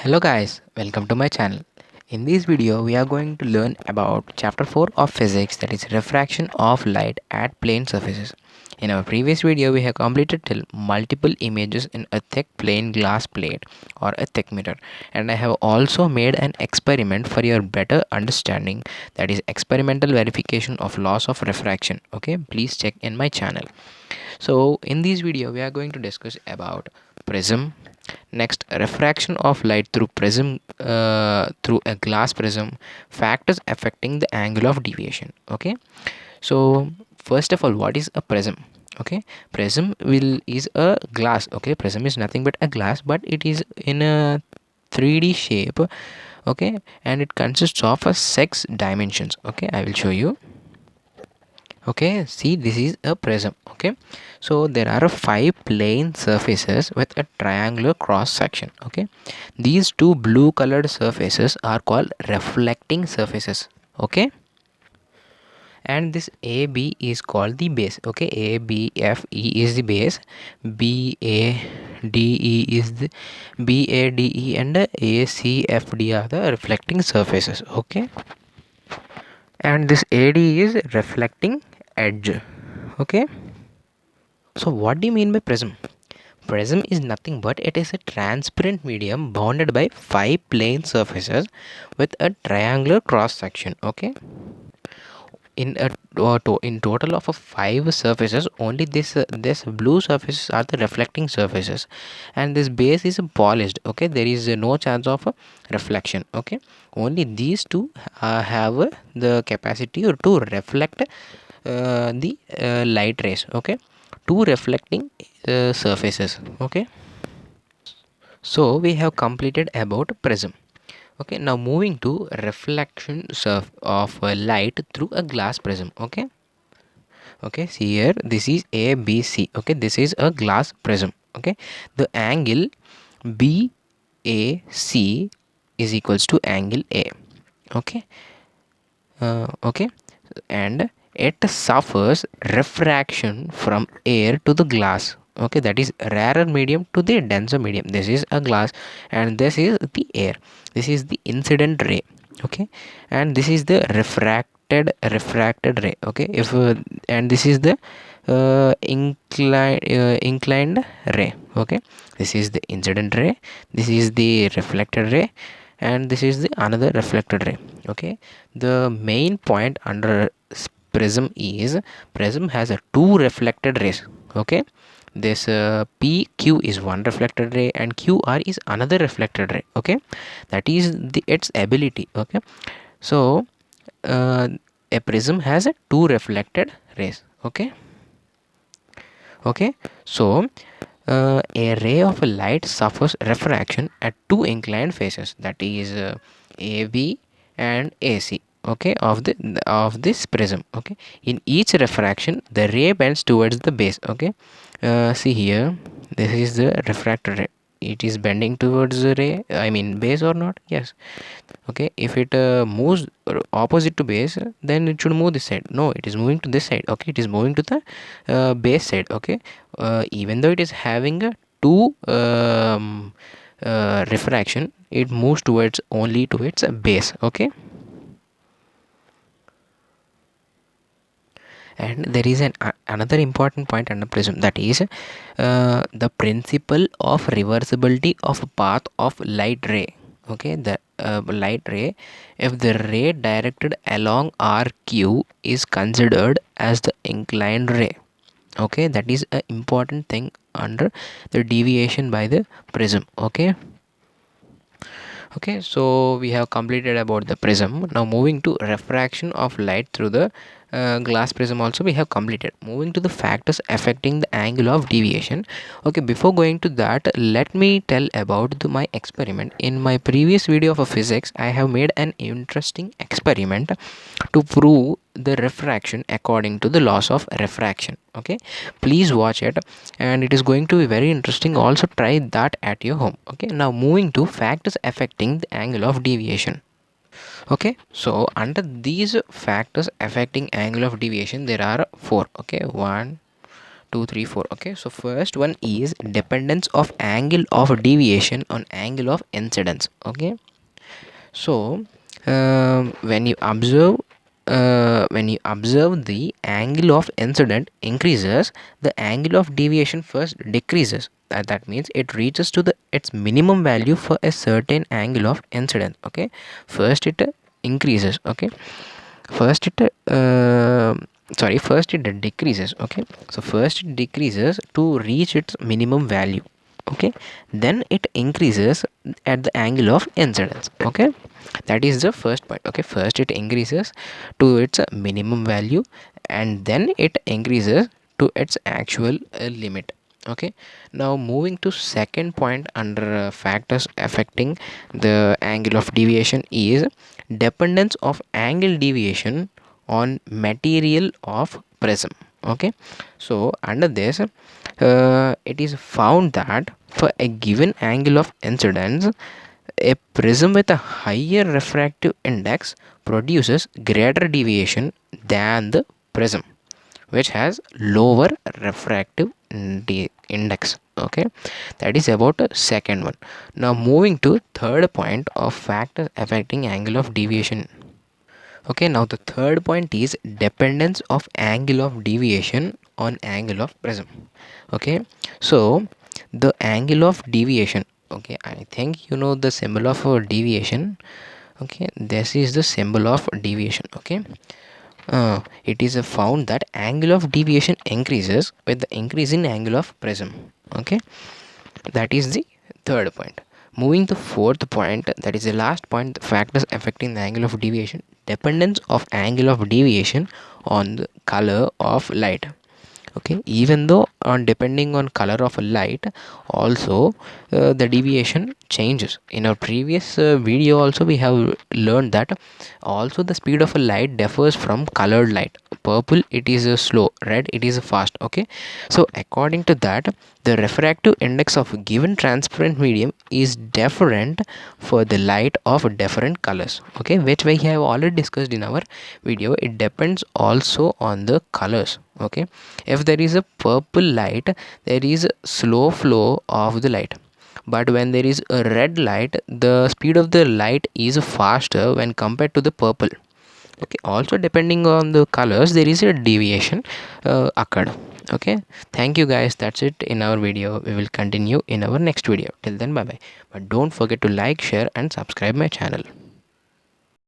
Hello guys, welcome to my channel. In this video, we are going to learn about chapter 4 of physics, that is refraction of light at plane surfaces. In our previous video, we have completed till multiple images in a thick plane glass plate or a thick mirror, and I have also made an experiment for your better understanding, that is experimental verification of laws of refraction. Okay, please check in my channel. So in this video, we are going to discuss about prism. Next, refraction of light through prism, through a glass prism, factors affecting the angle of deviation. Okay, so first of all, what is a prism? Okay, prism will is a glass. Okay, prism is nothing but a glass, but it is in a 3D shape. Okay, and it consists of a 6 dimensions. Okay, I will show you. Okay, see, this is a prism. Okay, so there are 5 plane surfaces with a triangular cross section. Okay, these two blue colored surfaces are called reflecting surfaces. Okay, and this AB is called the base. Okay, ABFE is the base, BADE is the BADE, and ACFD are the reflecting surfaces. Okay, and this AD is reflecting edge. Okay, so what do you mean by prism? Prism is nothing but it is a transparent medium bounded by 5 plane surfaces with a triangular cross section. Okay, in total of 5 surfaces, only this blue surfaces are the reflecting surfaces, and this base is polished. Okay, there is no chance of reflection. Okay, only these two have the capacity to reflect the light rays. Okay, two reflecting surfaces. Okay, so we have completed about prism. Okay, now moving to reflection of light through a glass prism. Okay, okay, see here, this is ABC. Okay, this is a glass prism. Okay, the angle BAC is equals to angle A. Okay, okay, and it suffers refraction from air to the glass. Okay, that is rarer medium to the denser medium. This is a glass and this is the air. This is the incident ray. Okay, and this is the refracted ray. Okay, if and this is the inclined ray. Okay, this is the incident ray, this is the reflected ray, and this is the another reflected ray. Okay, the main point under prism is prism has a two reflected rays. Okay, this PQ is one reflected ray and QR is another reflected ray. Okay, that is the its ability. Okay, so a prism has a two reflected rays. Okay, okay, so a ray of light suffers refraction at two inclined faces, that is AB and AC. Okay, of this prism. Okay, in each refraction the ray bends towards the base. Okay, see here, this is the refracted ray, it is bending towards the ray, I mean base or not. Yes. Okay, if it moves opposite to base, then it should move this side. No, it is moving to this side. Okay, it is moving to the base side. Okay, even though it is having a two refraction, it moves towards only to its base. Okay, and there is another important point under prism, that is the principle of reversibility of path of light ray. Okay, the light ray, if the ray directed along RQ is considered as the inclined ray. Okay, that is an important thing under the deviation by the prism. Okay, okay, so we have completed about the prism. Now moving to refraction of light through the glass prism also we have completed. Moving to the factors affecting the angle of deviation. Okay, before going to that, let me tell about my experiment. In my previous video of physics, I have made an interesting experiment to prove the refraction according to the laws of refraction. Okay, please watch it, and it is going to be very interesting. Also try that at your home. Okay, now moving to factors affecting the angle of deviation. Okay, so under these factors affecting angle of deviation, there are four. Okay, one, 2 3 4. Okay, so first one is dependence of angle of deviation on angle of incidence. Okay, so when you observe the angle of incident increases, the angle of deviation first decreases. That means it reaches to the its minimum value for a certain angle of incidence. Okay, first it increases. Okay, first it first it decreases. Okay, so first it decreases to reach its minimum value. Okay, then it increases at the angle of incidence. Okay, that is the first point. Okay, first it increases to its minimum value, and then it increases to its actual limit. Okay, now moving to second point under factors affecting the angle of deviation is dependence of angle deviation on material of prism. Okay, so under this it is found that for a given angle of incidence, a prism with a higher refractive index produces greater deviation than the prism which has lower refractive index. Okay, that is about the second one. Now moving to third point of factors affecting angle of deviation. Okay, now the third point is dependence of angle of deviation on angle of prism. Okay, so the angle of deviation, okay, I think you know the symbol of deviation. Okay, this is the symbol of deviation. Okay, it is found that angle of deviation increases with the increase in angle of prism. Okay, that is the third point. Moving to fourth point, that is the last point, the factors affecting the angle of deviation, dependence of angle of deviation on the color of light. Okay, even though on depending on color of a light also the deviation changes. In our previous video also we have learned that also the speed of a light differs from colored light. Purple it is slow, red it is fast. Okay, so according to that the refractive index of a given transparent medium is different for the light of different colors. Okay, which we have already discussed in our video. It depends also on the colors. Okay, if there is a purple light, there is a slow flow of the light, but when there is a red light, the speed of the light is faster when compared to the purple. Okay, also depending on the colors there is a deviation occurred. Okay, thank you guys, that's it in our video. We will continue in our next video. Till then, bye bye, but don't forget to like, share and subscribe my channel.